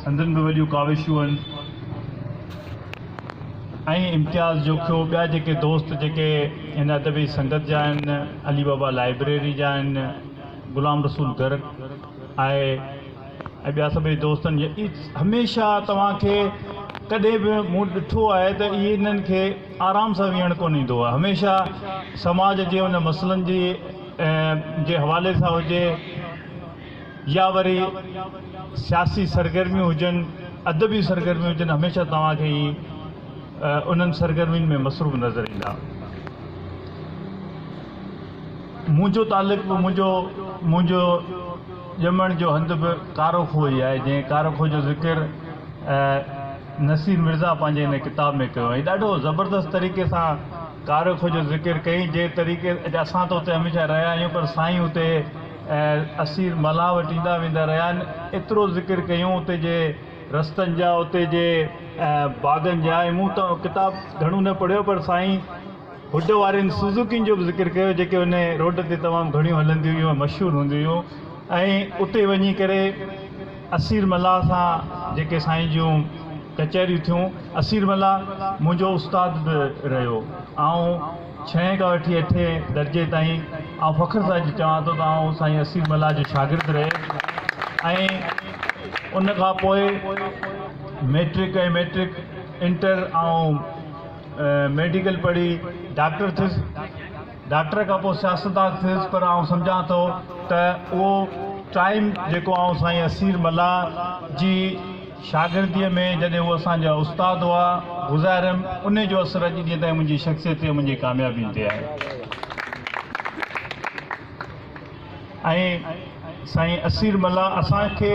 हंधनि में वॾियूं काविशूं आहिनि ऐं इम्तियाज़ जोखियो ॿिया जेके दोस्त जेके हिन अदबी संगत जा आहिनि, अली बाबा लाइब्रेरी जा आहिनि, ग़ुलाम रसूल घर आहे ऐं ॿिया सभई दोस्तनि हमेशह तव्हांखे कॾहिं बि मूं ॾिठो आहे त इहे इन्हनि खे आराम सां वेहणु कोन ईंदो आहे। हमेशह समाज जे उन मसइलनि जे हवाले सां हुजे या वरी सियासी सरगर्मियूं हुजनि, अदबी सरगर्मियूं हुजनि, हमेशह तव्हांखे ई उन्हनि सरगर्मियुनि में मसरूफ़ नज़र ईंदा। मुंहिंजो तालुक़ मुंहिंजो ॼमण जो हंधि बि कारोखो ई आहे, जंहिं कारोखो जो ज़िक्र नसीर मिर्ज़ा पंहिंजे हिन किताब में कयो ऐं ॾाढो ज़बरदस्त तरीक़े सां कारोखो जो ज़िक्र कई। जे तरीक़े असां त उते हमेशह रहिया आहियूं, पर साईं उते असीर मला वटि ईंदा वेंदा रहिया आहिनि। एतिरो ज़िक्र कयूं उते जे रस्तनि जा, उते जे बाग़नि जा। ऐं मूं त किताब घणो न पढ़ियो, पर साईं हुड वारनि सुज़ुकियुनि जो बि ज़िक्र कयो जेके उन रोड ते तमामु घणियूं हलंदियूं हुयूं, मशहूरु हूंदियूं हुयूं। ऐं उते वञी करे असीर मला सां जेके साईं जूं कचहरियूं थियूं, असीर मला मुंहिंजो उस्ताद बि रहियो। ऐं 6 खां वठी 8 दर्जे ताईं ऐं फ़ख्र सां चवां थो त आउं साईं असीर मला जो शागिर्दु रहे। ऐं उन खां पोइ मैट्रिक इंटर ऐं मेडिकल पढ़ी, डॉक्टर थियुसि। डॉक्टर खां पोइ सियासतदान थियुसि, पर आउं सम्झां थो त उहो टाइम जेको आउं साईं असीर मला जी शागिर्दीअ में जॾहिं उहे असांजा उस्ताद हुआ गुज़ारियमि, उन जो असरु अॼु ॾींहं ताईं मुंहिंजी शख़्सियत ते, मुंहिंजी कामयाबीअ ते आहे। ऐं साईं असीर मला असांखे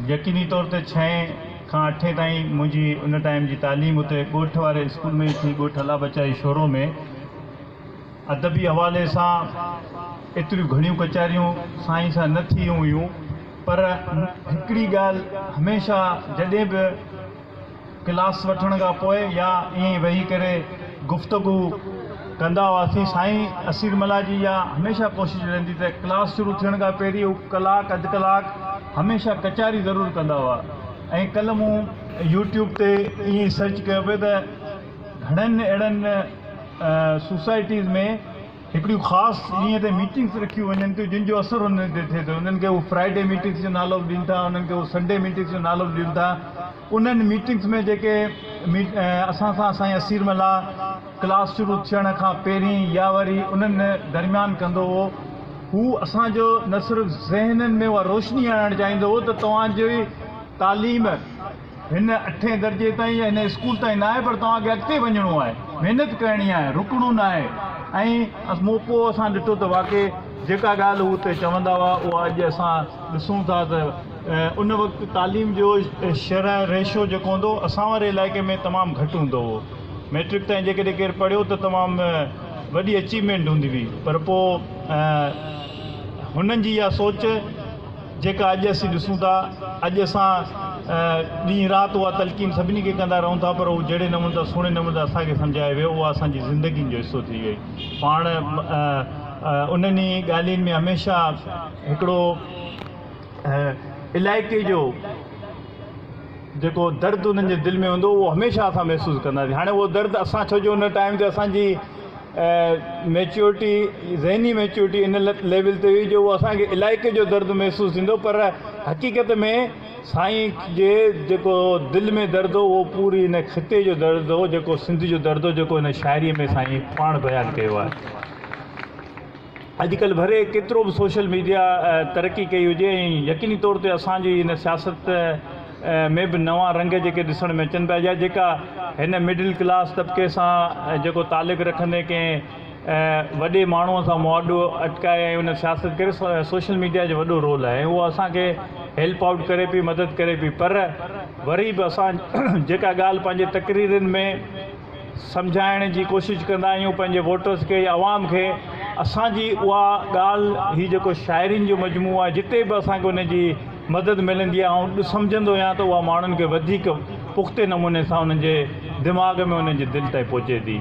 यकीनी तौर ते 6 खां 8 ताईं मुंहिंजी उन टाइम जी तालीम उते ॻोठ वारे स्कूल में ई थी, ॻोठ अला बचाई शोरो में। अदबी हवाले सां एतिरियूं घणियूं कचहरियूं साईं सां न थियूं हुयूं, पर हिकिड़ी ॻाल्हि हमेशह जॾहिं बि क्लास वठण खां पोइ या ईअं वेही करे गुफ़्तगू कंदा हुआसीं, साईं असीर मला जी या हमेशह कोशिशि रहंदी त क्लास शुरू थियण खां पहिरीं हू कलाक अधु कलाक हमेशह कचहरी ज़रूरु कंदा हुआ। ऐं कल्ह मूं यूट्यूब ते ईअं सर्च कयो पियो त घणनि अहिड़नि सोसाइटीज़ में हिकिड़ियूं ख़ासि ॾींहं ते मीटिंग्स रखियूं वञनि थियूं जिन जो असरु हुननि ते थिए थो। उन्हनि खे हू फ्राइडे मीटिंग्स जो नालो बि ॾियनि था, उन्हनि खे हू संडे मीटिंग्स जो नालो बि ॾियनि था। उन्हनि मीटिंग्स में जेके असां सां साईं असीर मला क्लास शुरू थियण खां पहिरीं या वरी उन्हनि दरमियान कंदो हो, हू असांजो न सिर्फ़ु ज़हननि में उहा रोशनी आणणु चाहींदो हो त तव्हांजी तालीम हिन 8 दर्जे ताईं या हिन स्कूल ताईं न आहे, पर तव्हांखे अॻिते वञिणो आहे, महिनत करणी आहे, रुकणो न आहे। ऐं पोइ असां ॾिठो त वाक़ई जेका ॻाल्हि हू उते चवंदा हुआ उहा अॼु असां ॾिसूं था त उन वक़्तु तालीम जो शरह रेशो जेको हूंदो असां वारे इलाइक़े में तमामु घटि हूंदो हो। मैट्रिक ताईं जेकॾहिं केरु पढ़ियो त तमामु वॾी अचीवमेंट हूंदी हुई, पर पोइ हुननि जी इहा सोच जेका अॼु असीं ॾिसूं था, अॼु असां ॾींहुं राति उहा तलक़ीन सभिनी खे कंदा रहूं था, पर उहो जहिड़े नमूने सां सुहिणे नमूने सां असांखे सम्झाए वियो, उहा असांजी ज़िंदगी जो हिसो थी वई। पाण उन्हनि ॻाल्हियुनि में हमेशह हिकिड़ो इलाइक़े जो जेको दर्द उन्हनि जे दिलि में हूंदो उहो हमेशह असां महसूसु कंदासीं। हाणे उहो दर्द असां छो जो उन टाइम ते असांजी मैच्योरिटी, ज़हनी मैच्योरिटी इन लेवल ते हुई जो उहो असांखे इलाइक़े जो दर्द महसूसु थींदो, पर हक़ीक़त में साईं जे जेको दिलि में दर्द हो उहो पूरी हिन ख़िते जो दर्द हो, जेको सिंध जो दर्द हो, जेको हिन शाइरीअ में साईं पाण बयानु कयो आहे। अॼुकल्ह भरे केतिरो बि सोशल मीडिया तरक़ी कई हुजे ऐं यकीनी तौर ते असांजी हिन सियासत में बि नवां रंग जेके ॾिसण में अचनि पिया, या जेका हिन मिडिल क्लास तबिके सां जेको तालुक़ु रखंदे कंहिं वॾे माण्हूअ सां मुआदो अटकाए ऐं उन सियासत करे, सोशल मीडिया जो वॾो रोल आहे। उहो असांखे हेल्प आउट करे पई, मदद करे पई, पर वरी बि असां जेका ॻाल्हि पंहिंजे तक़रीरनि में सम्झाइण जी कोशिशि कंदा आहियूं पंहिंजे वोटर्स खे या अवाम खे, असांजी उहा ॻाल्हि ही जेको शाइरीनि जो मजमू आहे, जिते बि असांखे उनजी मदद मिलंदी आहे, ऐं सम्झंदो आहियां त उहा माण्हुनि खे वधीक पुख़्ते नमूने सां उन्हनि जे दिमाग़ में, उन्हनि जे दिलि ताईं पहुचे थी।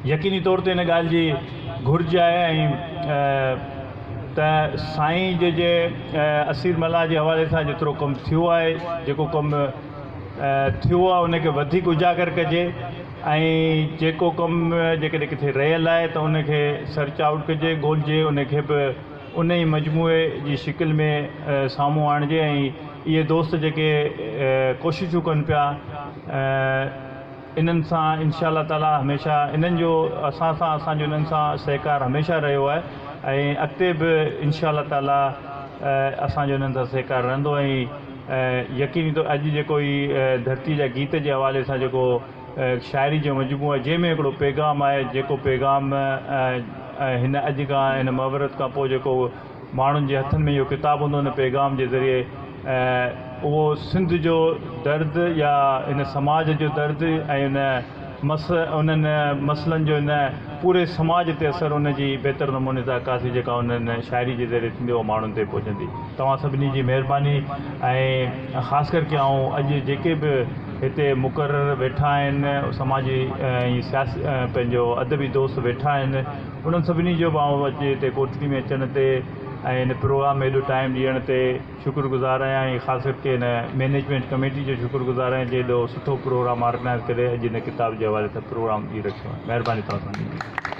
यकीनी तौर ते हिन ॻाल्हि जी घुर्ज आहे ऐं त साईं जे असीर मल्हा जे हवाले सां जेतिरो कमु थियो आहे, जेको कमु थियो आहे उनखे वधीक उजागर कजे ऐं जेको कमु जेकॾहिं किथे रहियल आहे त उनखे सर्च आउट कजे, ॻोल्हिजे, उनखे बि उन ई मजमूए जी शिकिल में साम्हूं आणिजे। ऐं इहे दोस्त जेके कोशिशूं कनि पिया इन्हनि सां इंशा अल्लाह ताला हमेशह इन्हनि जो असांजो इन्हनि सां सहकार हमेशह रहियो आहे ऐं अॻिते बि इंशा अल्लाह ताला असांजो इन्हनि सां सहकार रहंदो। ऐं यकीनी तौर अॼु जेको ई धरती जा गीत जे हवाले सां जेको शाइरी जो मजमूओ आहे, जंहिंमें हिकिड़ो पैगाम आहे, जेको पैगाम हिन अॼु खां हिन मुहवरत खां पोइ जेको माण्हुनि जे हथनि में इहो किताबु हूंदो, हुन पैगाम जे ज़रिए उहो सिंध जो दर्द या हिन समाज जो दर्द ऐं उन्हनि मसइलनि जो हिन पूरे समाज ते असरु उनजी बहितर नमूने सां अकासी जेका उन्हनि शाइरी जे ज़रिए थींदी उहो माण्हुनि ते पहुचंदी। तव्हां सभिनी जी महिरबानी ऐं ख़ासि करके आऊं अॼु जेके बि हिते मुक़ररु वेठा आहिनि समाजी ऐं सियासी पंहिंजो अदबी दोस्त वेठा आहिनि, उन्हनि सभिनी जो बि आऊं अॼु हिते कोठरी में अचण ते ऐं हिन प्रोग्राम में एॾो टाइम ॾियण ते शुक्रगुज़ार आहियां ऐं ख़ासि करके हिन मैनेजमेंट कमेटी जो शुक्रगुज़ार आहियां जे एॾो सुठो प्रोग्राम ऑर्गेनाइज़ करे अॼु हिन किताब जे हवाले सां प्रोग्राम ॾेई रखियो आहे। महिरबानी तव्हां सां।